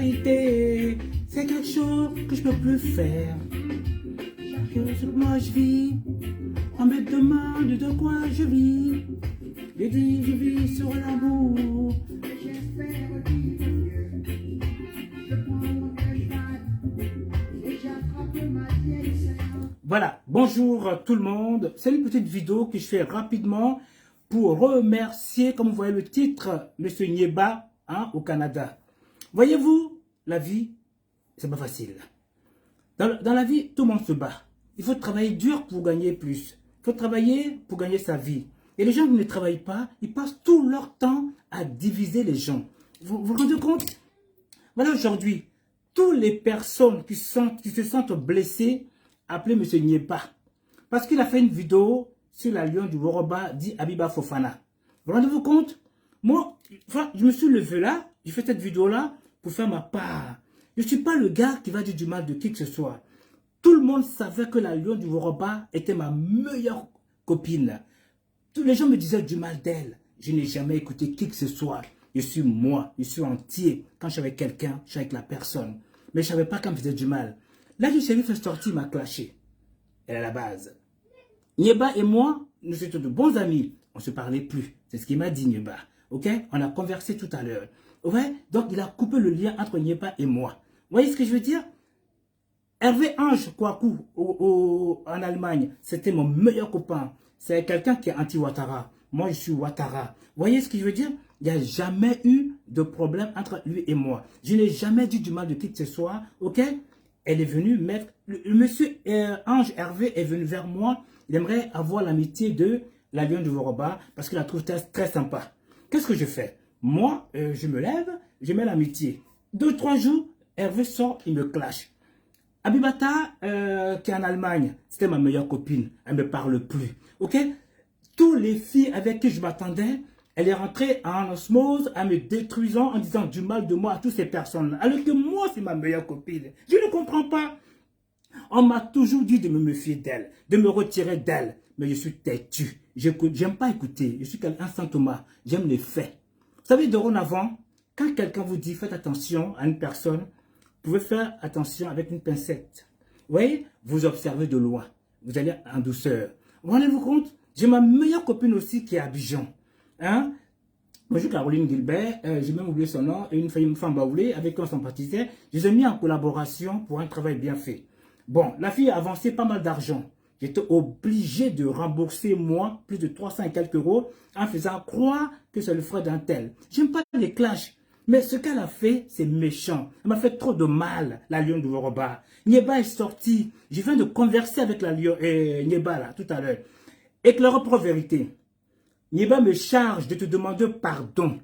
vérité, c'est quelque chose que je peux plus faire. Que moi je vis, on me demande de quoi je vis. Je dis je vis sur l'amour. J'espère vivre mieux. Je prends l'engagement et j'attrape ma vieille sœur. Voilà, bonjour tout le monde. C'est une petite vidéo que je fais rapidement pour remercier, comme vous voyez le titre, Monsieur Nyeba au Canada. Voyez-vous, la vie, c'est pas facile. Dans la vie, tout le monde se bat. Il faut travailler dur pour gagner plus. Il faut travailler pour gagner sa vie. Et les gens qui ne travaillent pas, ils passent tout leur temps à diviser les gens. Vous vous rendez compte? Voilà, aujourd'hui, toutes les personnes qui se sentent blessées, appelez M. Nyeba. Parce qu'il a fait une vidéo sur la lion du Woroba, dit Abiba Fofana. Vous rendez-vous compte? Moi, je me suis levé là, j'ai fait cette vidéo-là pour faire ma part. Je ne suis pas le gars qui va dire du mal de qui que ce soit. Tout le monde savait que la lion du Woroba était ma meilleure copine. Tous les gens me disaient du mal d'elle. Je n'ai jamais écouté qui que ce soit. Je suis moi, je suis entier. Quand je suis avec quelqu'un, je suis avec la personne. Mais je ne savais pas quand me faisait du mal. Là, je suis fait sortir, il m'a clashé. Elle est à la base. Nyeba et moi, nous étions de bons amis. On ne se parlait plus. C'est ce qu'il m'a dit, Nyeba. Ok? On a conversé tout à l'heure. Ouais? Donc, il a coupé le lien entre Nyeba et moi. Vous voyez ce que je veux dire? Hervé Ange Kouakou en Allemagne, c'était mon meilleur copain. C'est quelqu'un qui est anti-Ouattara. Moi, je suis Ouattara. Vous voyez ce que je veux dire? Il n'y a jamais eu de problème entre lui et moi. Je n'ai jamais dit du mal de qui que ce soit. Ok? Elle est venue mettre... Le monsieur Ange Hervé est venu vers moi. Il aimerait avoir l'amitié de la lion du Woroba parce qu'il la trouve très sympa. Qu'est-ce que je fais? Moi, je me lève, je mets l'amitié. 2-3 jours, Hervé sort, il me clash. Abibata, qui est en Allemagne, c'était ma meilleure copine. Elle ne me parle plus. Ok? Toutes les filles avec qui je m'attendais, elle est rentrée en osmose, en me détruisant, en disant du mal de moi à toutes ces personnes. Alors que moi, c'est ma meilleure copine. Je ne comprends pas. On m'a toujours dit de me méfier d'elle, de me retirer d'elle. Mais je suis têtu. J'aime pas écouter. Je suis un Saint Thomas. J'aime les faits. Vous savez, dorénavant, quand quelqu'un vous dit faites attention à une personne, vous pouvez faire attention avec une pincette. Vous voyez, vous observez de loin. Vous allez en douceur. Vous rendez-vous compte? J'ai ma meilleure copine aussi qui est à Abidjan. Hein? Bonjour Caroline Gilbert, j'ai même oublié son nom, une femme baoulée avec qui on sympathisait. Je les ai mis en collaboration pour un travail bien fait. Bon, la fille a avancé pas mal d'argent. J'étais obligé de rembourser, moi, plus de 300 et quelques euros en faisant croire que c'est le frère d'un tel. J'aime pas les clashs. Mais ce qu'elle a fait, c'est méchant. Elle m'a fait trop de mal, la lion du Woroba. Nyeba est sortie. Je viens de converser avec la lion, Nyeba là, tout à l'heure. Éclaireur pour vérité. Nyeba me charge de te demander pardon.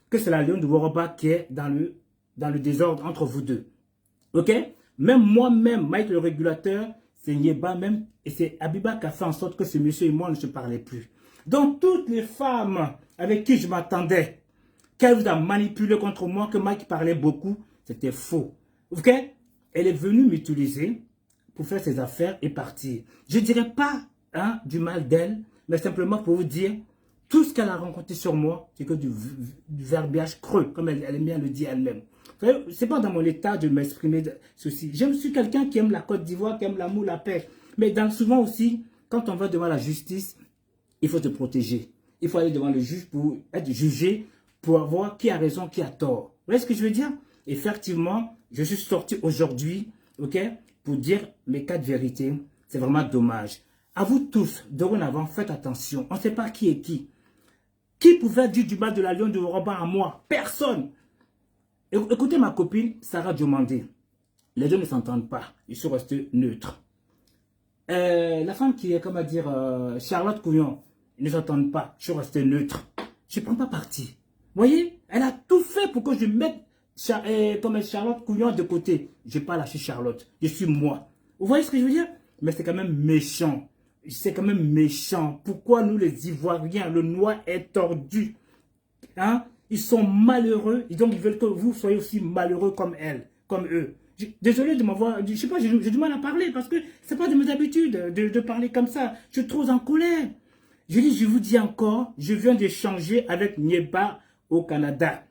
Que c'est la lion du Woroba qui est dans le désordre entre vous deux. Ok? Même moi-même, Mike le régulateur, c'est Nyeba même. Et c'est Abiba qui a fait en sorte que ce monsieur et moi ne se parlaient plus. Donc toutes les femmes avec qui je m'attendais, qu'elle vous a manipulé contre moi, que Mike parlait beaucoup, c'était faux. Ok? Elle est venue m'utiliser pour faire ses affaires et partir. Je ne dirais pas du mal d'elle, mais simplement pour vous dire, tout ce qu'elle a rencontré sur moi, c'est que du verbiage creux, comme elle aime bien le dire elle-même. Ce n'est pas dans mon état de m'exprimer de ceci. Je suis quelqu'un qui aime la Côte d'Ivoire, qui aime l'amour, la paix. Mais souvent aussi, quand on va devant la justice, il faut se protéger. Il faut aller devant le juge pour être jugé, pour voir qui a raison, qui a tort. Vous voyez ce que je veux dire? Effectivement, je suis sorti aujourd'hui, ok, pour dire mes 4 vérités. C'est vraiment dommage. À vous tous, dorénavant, faites attention. On ne sait pas qui est qui. Qui pouvait dire du mal de la lion de Woroba à moi? Personne. Écoutez ma copine, Sarah Diomandé. Les deux ne s'entendent pas. Ils sont restés neutres. La femme qui est, comment dire, Charlotte Couillon, ils ne s'entendent pas. Je suis resté neutre. Je ne prends pas parti. Vous voyez, elle a tout fait pour que je mette comme Charlotte Couillon de côté. Je n'ai pas lâché Charlotte. Je suis moi. Vous voyez ce que je veux dire? Mais c'est quand même méchant. C'est quand même méchant. Pourquoi nous les Ivoiriens, le noir est tordu? Hein? Ils sont malheureux. Et donc ils veulent que vous soyez aussi malheureux comme elle, comme eux. Désolé de m'avoir... Je sais pas, j'ai du mal à parler parce que c'est pas de mes habitudes de parler comme ça. Je suis trop en colère. Je vous dis encore, je viens d'échanger avec Nyeba au Canada.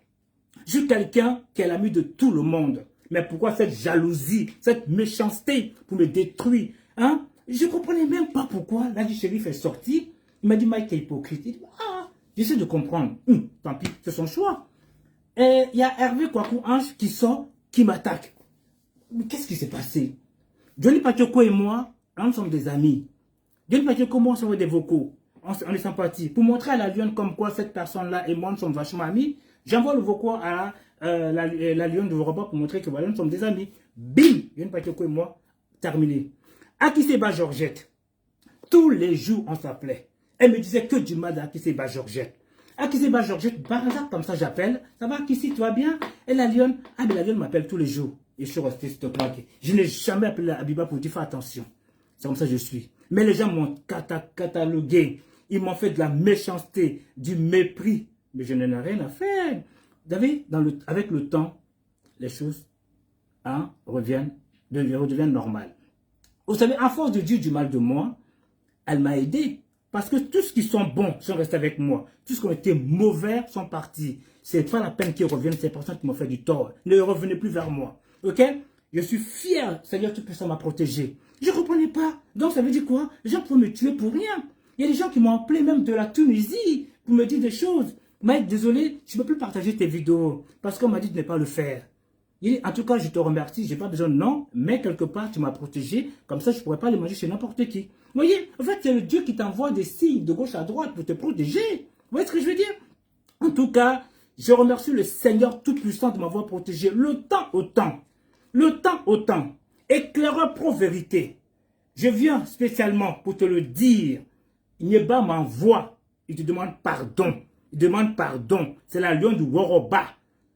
Je suis quelqu'un qui est l'ami de tout le monde. Mais pourquoi cette jalousie, cette méchanceté pour me détruire, hein? Je ne comprenais même pas pourquoi. Là, du shérif est sorti. Il m'a dit, Mike est hypocrite. Il dit, ah, j'essaie de comprendre. Tant pis, c'est son choix. Et il y a Hervé Kwaku Ange qui sort, qui m'attaque. Mais qu'est-ce qui s'est passé? Johnny Pachoko et moi, nous sommes des amis. Johnny Pachoko et moi, on s'envoie des vocaux. On est sympathiques. Pour montrer à la Lyon comme quoi cette personne-là et moi, nous sommes vachement amis, j'envoie le vocal à la Lyon de Voroba pour montrer que voilà, nous sommes des amis. Bim! Johnny Pachoko et moi, terminé. Akiseba Georgette. Tous les jours, on s'appelait. Elle me disait que du mal d'Akiseba Georgette. Akiseba Georgette, par hasard, comme ça j'appelle. Ça va, Akissi, tu vas bien? Et la Lyon, ah, mais la Lyon m'appelle tous les jours. Et je suis resté stocké. Je n'ai jamais appelé la Abiba pour dire fais attention. C'est comme ça que je suis. Mais les gens m'ont catalogué. Ils m'ont fait de la méchanceté, du mépris. Mais je n'en ai rien à faire. Vous savez, avec le temps, les choses redeviennent normales. Vous savez, à force de dire du mal de moi, elle m'a aidé. Parce que tous ceux qui sont bons sont restés avec moi. Tous ceux qui ont été mauvais sont partis. Ce n'est pas la peine qu'ils reviennent, ces personnes qui m'ont fait du tort. Ne revenez plus vers moi. Ok? Je suis fier, Seigneur, tout puissant m'a protégé. Je ne comprenais pas. Donc ça veut dire quoi? Les gens peuvent me tuer pour rien. Il y a des gens qui m'ont appelé même de la Tunisie pour me dire des choses. Mike, désolé, je ne peux plus partager tes vidéos parce qu'on m'a dit de ne pas le faire. Il dit, en tout cas, je te remercie, je n'ai pas besoin de non, mais quelque part, tu m'as protégé. Comme ça, je ne pourrais pas les manger chez n'importe qui. Vous voyez, en fait, c'est le Dieu qui t'envoie des signes de gauche à droite pour te protéger. Vous voyez ce que je veux dire? En tout cas, je remercie le Seigneur Tout-Puissant de m'avoir protégé le temps au temps. Le temps au temps. Éclaireur pro-vérité. Je viens spécialement pour te le dire. Nieba m'envoie. Il te demande pardon. Il demande pardon. C'est la Lion du Woroba.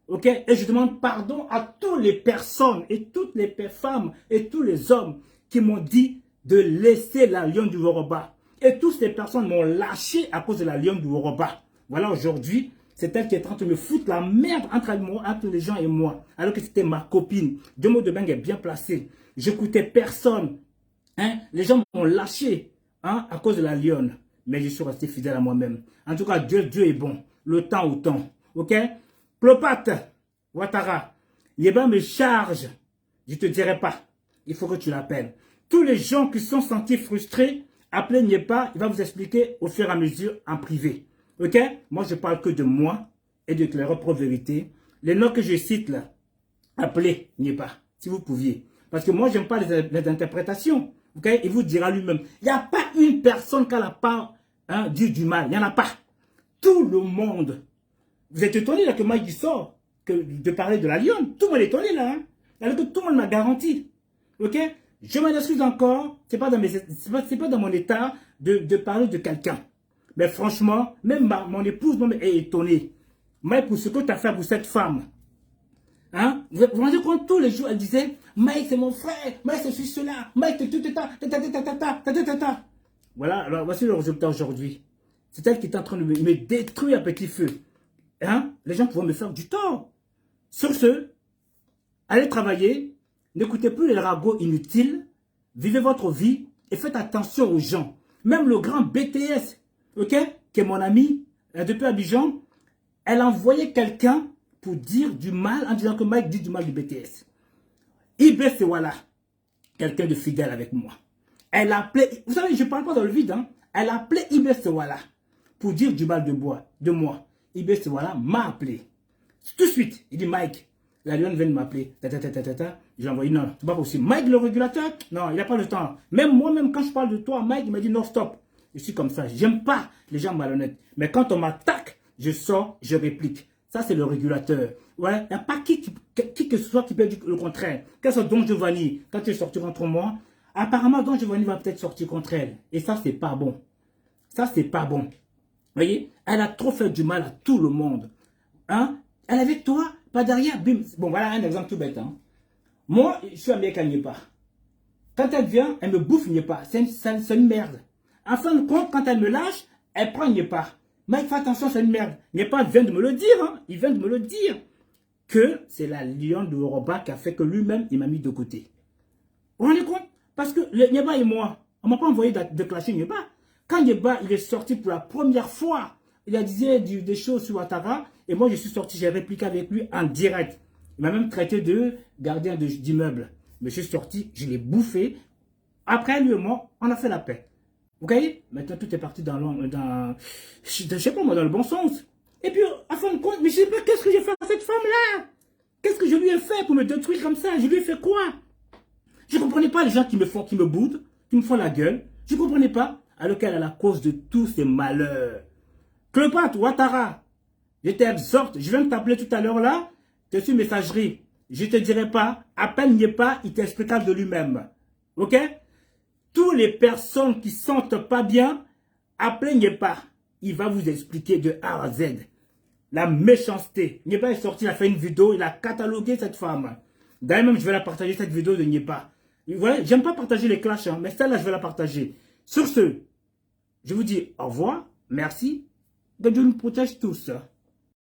Ok? Et je demande pardon à toutes les personnes et toutes les femmes et tous les hommes qui m'ont dit de laisser la Lion du Woroba. Et toutes ces personnes m'ont lâché à cause de la Lion du Woroba. Voilà, aujourd'hui, c'est elle qui est en train de me foutre la merde entre les gens et moi. Alors que c'était ma copine. Demo de Beng est bien placé. J'écoutais personne. Hein? Les gens m'ont lâché à cause de la Lyon. Mais je suis resté fidèle à moi-même. En tout cas, Dieu est bon. Le temps au temps. Ok? Clopate, Ouattara, Yeba me charge. Je ne te dirai pas. Il faut que tu l'appelles. Tous les gens qui sont sentis frustrés, appelez Nieba. Il va vous expliquer au fur et à mesure en privé. Ok? Moi, je parle que de moi et de l'éclaireur pro-vérité. Les noms que je cite là, appelez Nieba, si vous pouviez. Parce que moi, je n'aime pas les interprétations. Ok? Il vous dira lui-même. Il n'y a pas une personne qui n'a pas dit du mal. Il n'y en a pas. Tout le monde. Vous êtes étonné là que Mike sort de parler de la Lyon. Tout le monde est étonné là. Alors que tout le monde m'a garanti. Ok? Je m'en excuse encore. Ce n'est pas dans mon état de parler de quelqu'un. Mais franchement, même mon épouse est étonnée. Mike, pour ce que tu as fait pour cette femme. Hein? Vous vous rendez compte, tous les jours, elle disait, Mike, c'est mon frère. Mike, c'est cela. Mike, voilà, alors voici le résultat aujourd'hui. C'est elle qui est en train de me détruire à petit feu. Hein? Les gens pouvaient me faire du tort. Sur ce, allez travailler, n'écoutez plus les ragots inutiles, vivez votre vie et faites attention aux gens. Même le grand BTS, ok, qui est mon ami, depuis Abidjan, elle a envoyé quelqu'un pour dire du mal, en disant que Mike dit du mal du BTS. Ibé, c'est voilà, quelqu'un de fidèle avec moi. Elle a appelé, vous savez, je ne parle pas dans le vide, hein. Elle a appelé Ibé Sewala pour dire du mal de moi. Ibé Sewala m'a appelé. Tout de suite, il dit Mike, la Lyon vient de m'appeler. J'ai envoyé non, c'est pas possible. Mike le régulateur, non, il n'a pas le temps. Même moi-même, quand je parle de toi, Mike, il m'a dit non, stop. Je suis comme ça, j'aime pas les gens malhonnêtes. Mais quand on m'attaque, je sors, je réplique. Ça, c'est le régulateur. Ouais, il n'y a pas qui que ce soit qui peut dire le contraire. Quel soit Don Giovanni, quand tu es sorti contre moi, apparemment, Don Giovanni va peut-être sortir contre elle. Et ça, c'est pas bon. Ça, c'est pas bon. Vous voyez, elle a trop fait du mal à tout le monde. Hein? Elle avait toi, pas derrière, bim. Bon, voilà un exemple tout bête. Hein? Moi, je suis américain, Nieba. Quand elle vient, elle me bouffe Nieba. C'est une merde. En fin de compte, quand elle me lâche, elle prend Nieba. Mike, fais attention, c'est une merde. Nieba vient de me le dire. Hein? Il vient de me le dire. Que c'est la Lion de Woroba qui a fait que lui-même, il m'a mis de côté. Vous vous rendez compte? Parce que Nieba et moi, on ne m'a pas envoyé de clasher Nieba. Quand Nieba, il est sorti pour la première fois, il a dit des choses sur Ouattara, Et moi, je suis sorti, j'ai répliqué avec lui en direct. Il m'a même traité de gardien d'immeuble. Mais je suis sorti, je l'ai bouffé. Après, lui et moi, on a fait la paix. Vous voyez? Maintenant, tout est parti je sais pas moi, dans le bon sens. Et puis, à fin de compte, mais je sais pas qu'est-ce que j'ai fait à cette femme-là. Qu'est-ce que je lui ai fait pour me détruire comme ça? Je lui ai fait quoi? Je ne comprenais pas les gens qui me boudent, qui me font la gueule. Je ne comprenais pas. Alors qu'elle est la cause de tous ces malheurs. Cléopâtre, Ouattara, je t'exhorte, je viens de t'appeler tout à l'heure là, tu es sur messagerie. Je ne te dirai pas, appelle n'y est pas, il t'expliquera de lui-même. Ok? Toutes les personnes qui ne sentent pas bien, appelez n'y est pas. Il va vous expliquer de A à Z. La méchanceté. Niepa est sorti, il a fait une vidéo, il a catalogué cette femme. D'ailleurs, même, je vais la partager, cette vidéo de Niepa. Voilà, j'aime pas partager les clashs, hein, mais celle-là, je vais la partager. Sur ce, je vous dis au revoir, merci, que Dieu nous protège tous.